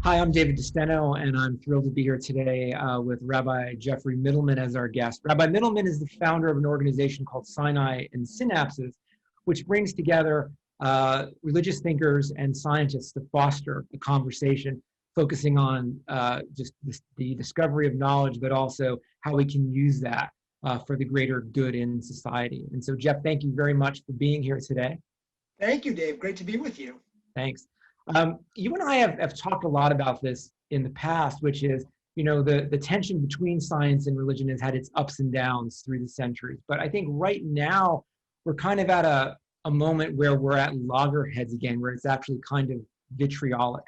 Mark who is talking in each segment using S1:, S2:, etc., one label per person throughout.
S1: Hi, I'm David DeSteno, and I'm thrilled to be here today with Rabbi Geoffrey Mitelman as our guest. Rabbi Mitelman is the founder of an organization called Sinai and Synapses, which brings together religious thinkers and scientists to foster a conversation focusing on just the discovery of knowledge, but also how we can use that for the greater good in society. And so, Jeff, thank you very much for being here today.
S2: Thank you, Dave. Great to be with you.
S1: Thanks. You and I have talked a lot about this in the past, which is, the tension between science and religion has had its ups and downs through the centuries. But I think right now we're kind of at a moment where we're at loggerheads again, where it's actually kind of vitriolic.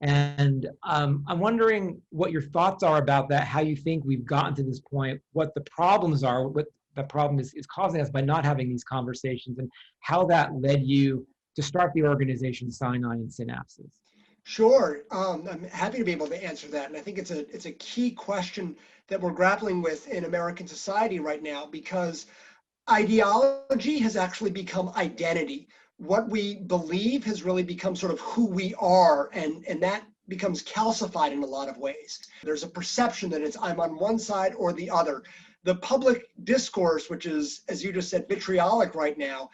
S1: And I'm wondering what your thoughts are about that, how you think we've gotten to this point, what the problems are, what the problem is causing us by not having these conversations, and how that led you to start the organization Sinai and Synapses.
S2: Sure. I'm happy to be able to answer that. And I think it's a key question that we're grappling with in American society right now, because ideology has actually become identity. What we believe has really become sort of who we are, and that becomes calcified in a lot of ways. There's a perception that I'm on one side or the other. The public discourse, which is, as you just said, vitriolic right now,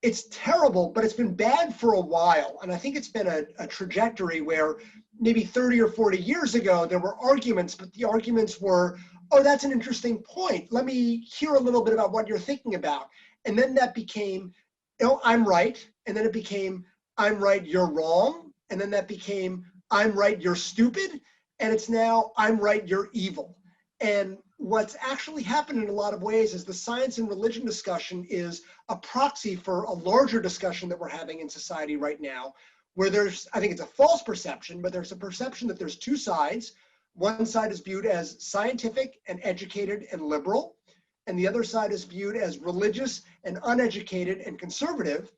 S2: it's terrible, but it's been bad for a while. And I think it's been a trajectory where maybe 30 or 40 years ago, there were arguments, but the arguments were, oh, that's an interesting point. Let me hear a little bit about what you're thinking about. And then that became, I'm right. And then it became, I'm right, you're wrong. And then that became, I'm right, you're stupid. And it's now, I'm right, you're evil. And what's actually happened in a lot of ways is the science and religion discussion is a proxy for a larger discussion that we're having in society right now, where I think it's a false perception, but there's a perception that there's two sides. One side is viewed as scientific and educated and liberal, and the other side is viewed as religious and uneducated and conservative.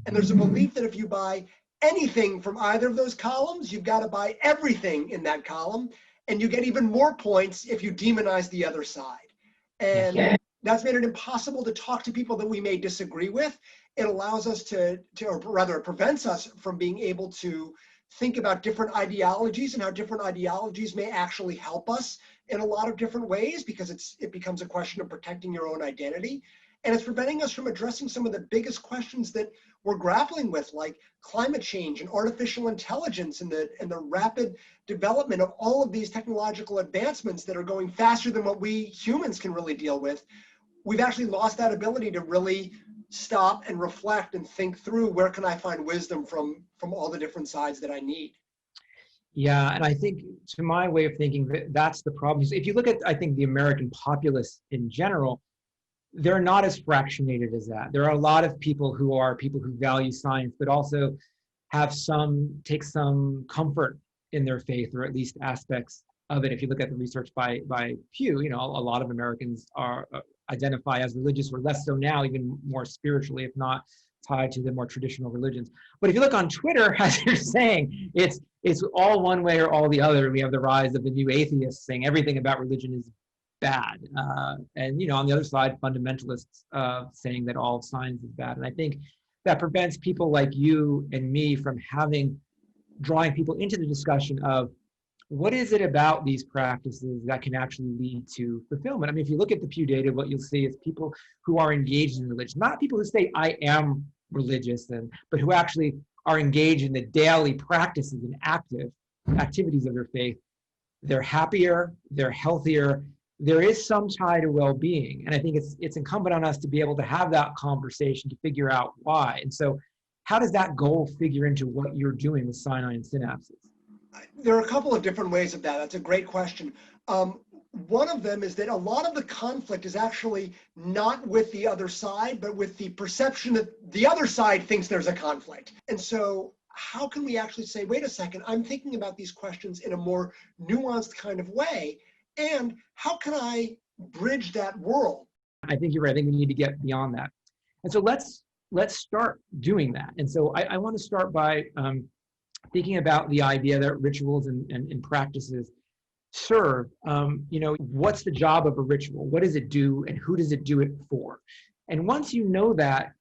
S2: And there's a belief that if you buy anything from either of those columns, you've got to buy everything in that column. And you get even more points if you demonize the other side. And that's made it impossible to talk to people that we may disagree with. It allows us or rather it prevents us from being able to think about different ideologies and how different ideologies may actually help us in a lot of different ways, because it becomes a question of protecting your own identity. And it's preventing us from addressing some of the biggest questions that we're grappling with, like climate change and artificial intelligence and the rapid development of all of these technological advancements that are going faster than what we humans can really deal with. We've actually lost that ability to really stop and reflect and think through, where can I find wisdom from all the different sides that I need.
S1: Yeah, and I think, to my way of thinking, that's the problem. If you look at, I think, the American populace in general, they're not as fractionated as that. There are a lot of people who value science, but also take some comfort in their faith, or at least aspects of it. If you look at the research by Pew, a lot of Americans identify as religious, or less so now, even more spiritually, if not tied to the more traditional religions. But if you look on Twitter, as you're saying, it's all one way or all the other. We have the rise of the new atheists saying everything about religion is bad. And on the other side, fundamentalists saying that all science is bad. And I think that prevents people like you and me from drawing people into the discussion of what is it about these practices that can actually lead to fulfillment. I mean, if you look at the Pew data, what you'll see is people who are engaged in religion, not people who say, I am religious, but who actually are engaged in the daily practices and activities of their faith. They're happier, they're healthier. There is some tie to well-being. And I think it's incumbent on us to be able to have that conversation to figure out why. And so how does that goal figure into what you're doing with Sinai and Synapses?
S2: There are a couple of different ways of that. That's a great question. One of them is that a lot of the conflict is actually not with the other side, but with the perception that the other side thinks there's a conflict. And so how can we actually say, wait a second, I'm thinking about these questions in a more nuanced kind of way, and how can I bridge that world?
S1: I think you're right. I think we need to get beyond that. And so let's start doing that. And so I want to start by thinking about the idea that rituals and practices serve. What's the job of a ritual? What does it do, and who does it do it for? And once you know that,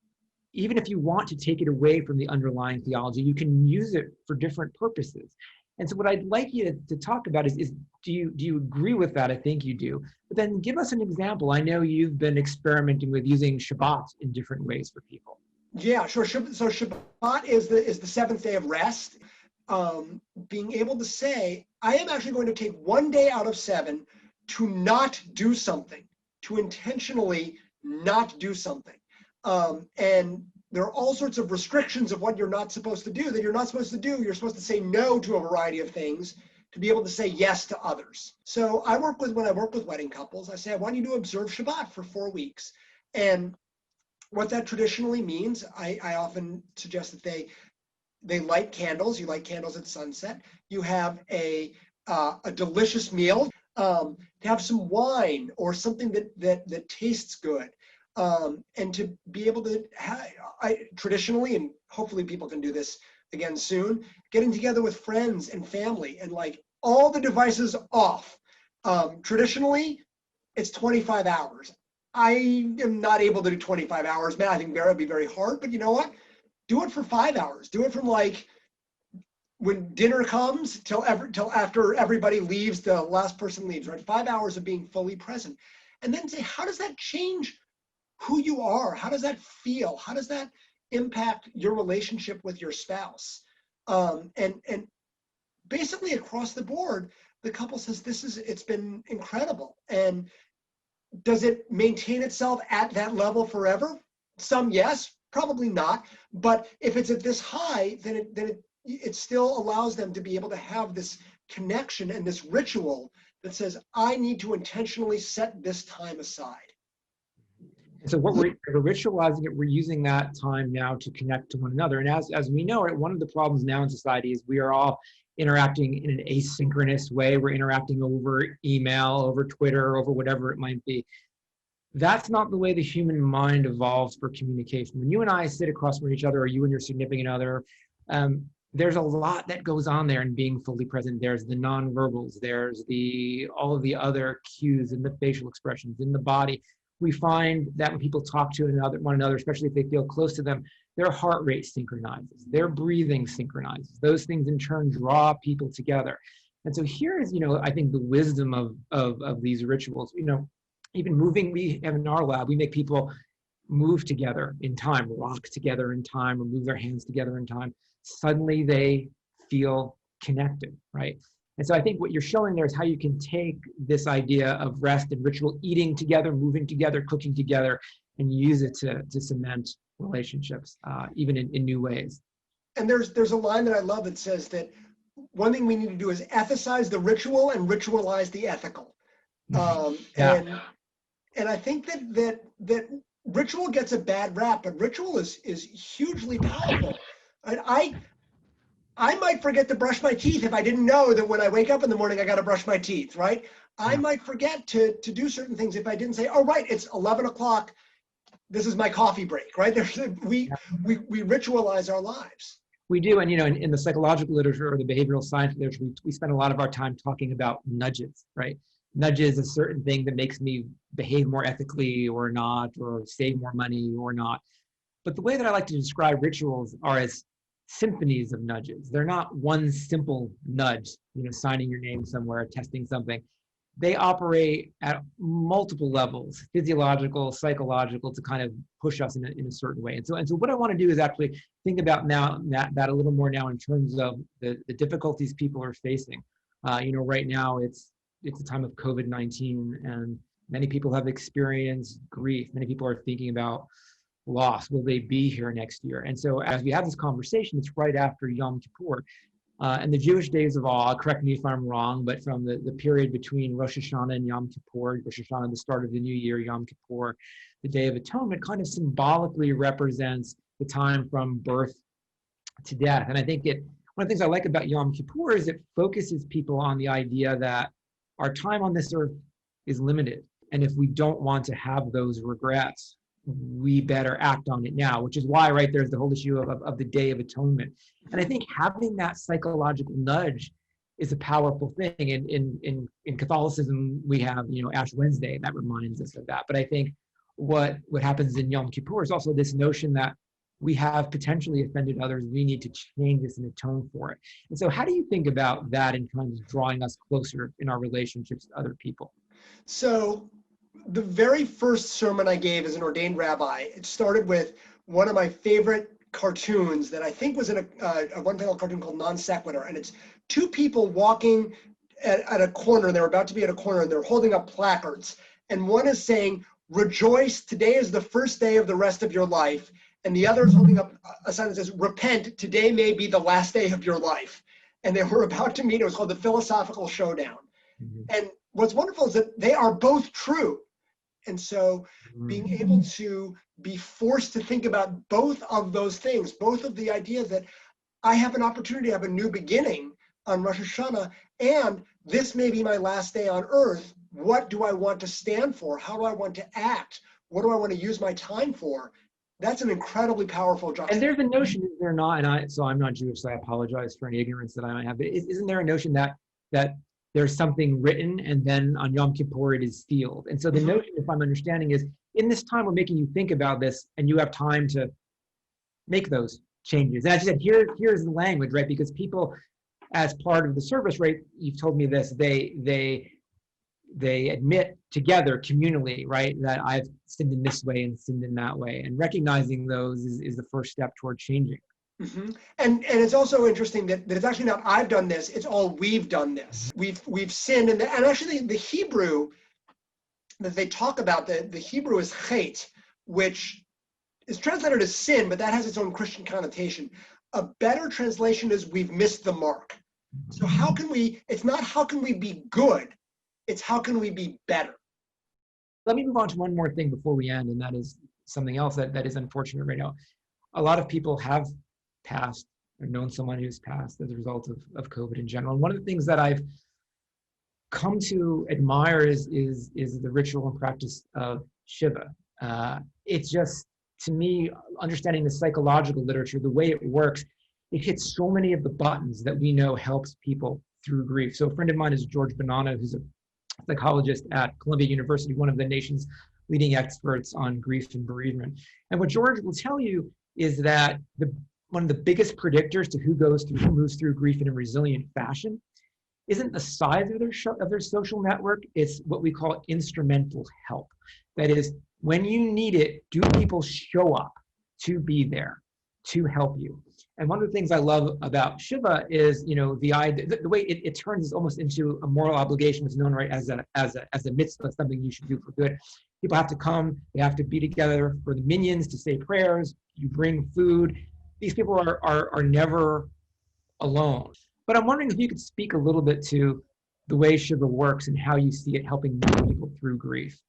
S1: even if you want to take it away from the underlying theology, you can use it for different purposes. And so what I'd like you to talk about is do you agree with that? I think you do. But then give us an example. I know you've been experimenting with using Shabbat in different ways for people.
S2: Yeah, sure. So Shabbat is the seventh day of rest. Being able to say, I am actually going to take one day out of 7 to not do something, to intentionally not do something. And there are all sorts of restrictions of what you're not supposed to do that you're not supposed to do. You're supposed to say no to a variety of things to be able to say yes to others. So when I work with wedding couples, I say, I want you to observe Shabbat for 4 weeks. And what that traditionally means, I often suggest that they light candles. You light candles at sunset. You have a delicious meal. To have some wine or something that tastes good. And to be able to, traditionally, and hopefully people can do this again soon, getting together with friends and family and like all the devices off. Traditionally, it's 25 hours. I am not able to do 25 hours, man. I think that would be very hard, but you know what? Do it for 5 hours. Do it from like when dinner comes till after everybody leaves, the last person leaves, right? 5 hours of being fully present. And then say, how does that change who you are? How does that feel? How does that impact your relationship with your spouse? And basically across the board, the couple says, it's been incredible. And does it maintain itself at that level forever? Some yes, probably not. But if it's at this high, then it still allows them to be able to have this connection and this ritual that says, I need to intentionally set this time aside.
S1: So what we're ritualizing it, we're using that time now to connect to one another. And as we know, one of the problems now in society is we are all interacting in an asynchronous way. We're interacting over email, over Twitter, over whatever it might be. That's not the way the human mind evolves for communication. When you and I sit across from each other, or you and your significant other, there's a lot that goes on there in being fully present. There's the nonverbals, there's all of the other cues and the facial expressions in the body. We find that when people talk to one another, especially if they feel close to them, their heart rate synchronizes, their breathing synchronizes. Those things in turn draw people together. And so here is, I think the wisdom of these rituals. Even moving, we have in our lab, we make people move together in time, rock together in time, or move their hands together in time. Suddenly they feel connected, right? And so I think what you're showing there is how you can take this idea of rest and ritual, eating together, moving together, cooking together, and use it to cement relationships, even in new ways.
S2: And there's a line that I love that says that one thing we need to do is ethicize the ritual and ritualize the ethical.
S1: Yeah.
S2: And I think that ritual gets a bad rap, but ritual is hugely powerful. I might forget to brush my teeth if I didn't know that when I wake up in the morning, I got to brush my teeth, right? I might forget to do certain things if I didn't say, oh, right, it's 11 o'clock. This is my coffee break, right? We ritualize our lives.
S1: We do. And, in the psychological literature or the behavioral science literature, we spend a lot of our time talking about nudges, right? Nudges a certain thing that makes me behave more ethically or not, or save more money or not. But the way that I like to describe rituals are as symphonies of nudges. They're not one simple nudge, signing your name somewhere, testing something. They operate at multiple levels, physiological, psychological, to kind of push us in a certain way. And so what I want to do is actually think about now that a little more now in terms of the difficulties people are facing. Right now it's a time of COVID-19, and many people have experienced grief. Many people are thinking about loss. Will they be here next year? And so as we have this conversation, it's right after Yom Kippur. And the Jewish days of awe, correct me if I'm wrong, but from the period between Rosh Hashanah and Yom Kippur, Rosh Hashanah, the start of the new year, Yom Kippur, the Day of Atonement, kind of symbolically represents the time from birth to death. And I think one of the things I like about Yom Kippur is it focuses people on the idea that our time on this earth is limited. And if we don't want to have those regrets, we better act on it now, which is why, right, there's the whole issue of the Day of Atonement. And I think having that psychological nudge is a powerful thing. In Catholicism, we have, Ash Wednesday, that reminds us of that. But I think what happens in Yom Kippur is also this notion that we have potentially offended others. We need to change this and atone for it. And so how do you think about that in kind of drawing us closer in our relationships to other people?
S2: So the very first sermon I gave as an ordained rabbi, it started with one of my favorite cartoons that I think was in a one-panel cartoon called Non Sequitur. And it's two people walking at a corner. They're about to be at a corner and they're holding up placards. And one is saying, "Rejoice, today is the first day of the rest of your life." And the other is holding up a sign that says, "Repent, today may be the last day of your life." And they were about to meet. It was called the Philosophical Showdown.
S1: Mhm.
S2: And what's wonderful is that they are both true. And so being able to be forced to think about both of those things, both of the idea that I have an opportunity to have a new beginning on Rosh Hashanah, and this may be my last day on earth. What do I want to stand for? How do I want to act? What do I want to use my time for? That's an incredibly powerful
S1: And there's
S2: juxtaposition.
S1: a notion, is there not, and so I'm not Jewish, so I apologize for any ignorance that I might have, but isn't there a notion that there's something written and then on Yom Kippur it is sealed? And so the notion, if I'm understanding, is in this time we're making you think about this and you have time to make those changes. And as you said, here's the language, right? Because people, as part of the service, right, you've told me this, they admit together communally, right, that I've sinned in this way and sinned in that way. And recognizing those is the first step toward changing.
S2: Mm-hmm. And it's also interesting that it's actually not I've done this, it's all we've done this. We've sinned. And actually the Hebrew that they talk about, the Hebrew is chet, which is translated as sin, but that has its own Christian connotation. A better translation is we've missed the mark. So it's not how can we be good, it's how can we be better.
S1: Let me move on to one more thing before we end, and that is something else that is unfortunate right now. A lot of people have passed or known someone who's passed as a result of COVID in general. And one of the things that I've come to admire is the ritual and practice of shiva. It's just, to me, understanding the psychological literature, the way it works, it hits so many of the buttons that we know helps people through grief. So a friend of mine is George Bonanno, who's a psychologist at Columbia University, one of the nation's leading experts on grief and bereavement. And what George will tell you is that one of the biggest predictors to who moves through grief in a resilient fashion isn't the size of their social network, it's what we call instrumental help. That is, when you need it, do people show up to be there, to help you? And one of the things I love about Shiva is, the idea, the way it turns almost into a moral obligation. It's known, right, as a mitzvah, something you should do for good. People have to come, they have to be together for the minions to say prayers, you bring food. These people are never alone. But I'm wondering if you could speak a little bit to the way Shiva works and how you see it helping move people through grief.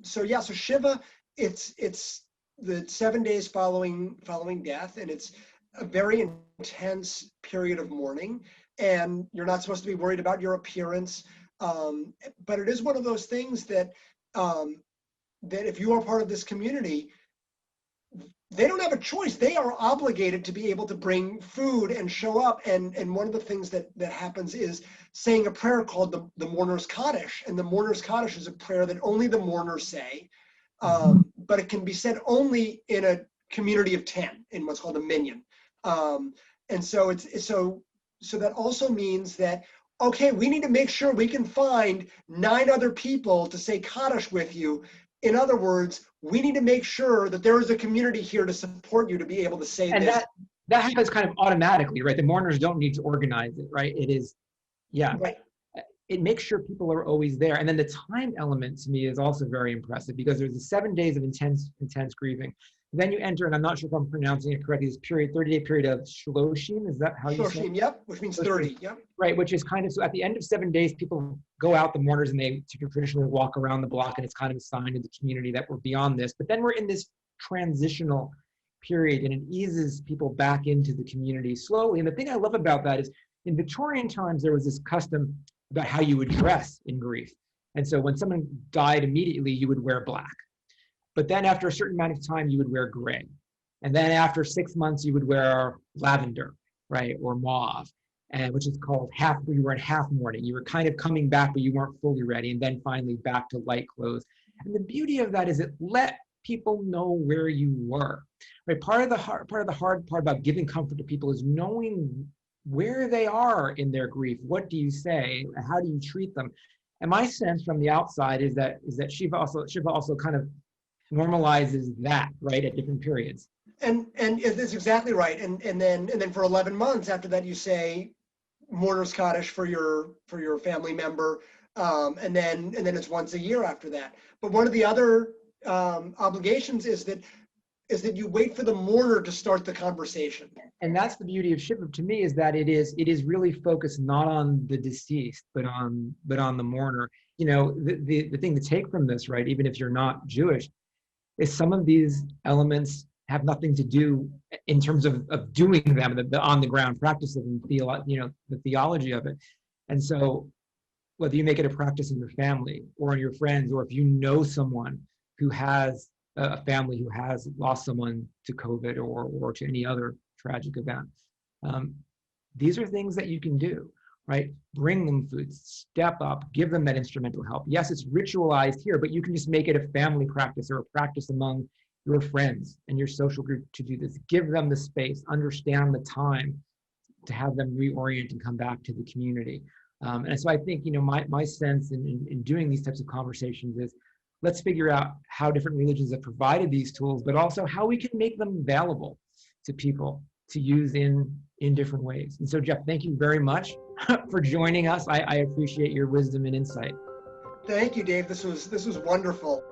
S2: So Shiva, it's the 7 days following death, and it's a very intense period of mourning, and you're not supposed to be worried about your appearance. But it is one of those things that if you are part of this community, they don't have a choice. They are obligated to be able to bring food and show up. And one of the things that happens is saying a prayer called the Mourner's Kaddish. And the Mourner's Kaddish is a prayer that only the mourners say, but it can be said only in a community of 10, in what's called a minyan. And so so that also means that, okay, we need to make sure we can find 9 other people to say Kaddish with you. In other words, we need to make sure that there is a community here to support you to be able to say
S1: and
S2: this.
S1: That happens kind of automatically, right? The mourners don't need to organize it, right? It is,
S2: Right.
S1: It makes sure people are always there. And then the time element to me is also very impressive because there's the 7 days of intense grieving. Then you enter, and I'm not sure if I'm pronouncing it correctly, this 30-day period of shloshim. Is that how you say it?
S2: Shloshim, yep, which means 30, yep.
S1: Right, which is kind of, so at the end of 7 days, people go out, the mourners, and they traditionally walk around the block, and it's kind of a sign to the community that we're beyond this. But then we're in this transitional period, and it eases people back into the community slowly. And the thing I love about that is, in Victorian times, there was this custom about how you would dress in grief. And so when someone died immediately, you would wear black. But then after a certain amount of time, you would wear gray. And then after 6 months, you would wear lavender, right, or mauve, and which is called you were in half mourning. You were kind of coming back, but you weren't fully ready. And then finally back to light clothes. And the beauty of that is it let people know where you were. Right? Part of the hard part about giving comfort to people is knowing where they are in their grief. What do you say? How do you treat them? And my sense from the outside is that Shiva also kind of normalizes that, right, at different periods.
S2: And it's exactly right. And then for 11 months after that, you say mourner's Kaddish for your family member, and then it's once a year after that. But one of the other obligations is that you wait for the mourner to start the conversation.
S1: And that's the beauty of Shiva to me, is that it is really focused not on the deceased, but on the mourner. You know, the thing to take from this, right, even if you're not Jewish, is some of these elements have nothing to do in terms of doing them, the on the ground practice of them, the theology of it. And so whether you make it a practice in your family or in your friends, or if you know someone who has a family who has lost someone to COVID or to any other tragic event, these are things that you can do, right? Bring them food, step up, give them that instrumental help. Yes, it's ritualized here, but you can just make it a family practice or a practice among your friends and your social group to do this. Give them the space, understand the time to have them reorient and come back to the community. And so I think, my sense in doing these types of conversations is, let's figure out how different religions have provided these tools, but also how we can make them available to people to use in different ways. And so, Jeff, thank you very much for joining us. I appreciate your wisdom and insight.
S2: Thank you, Dave. This was wonderful.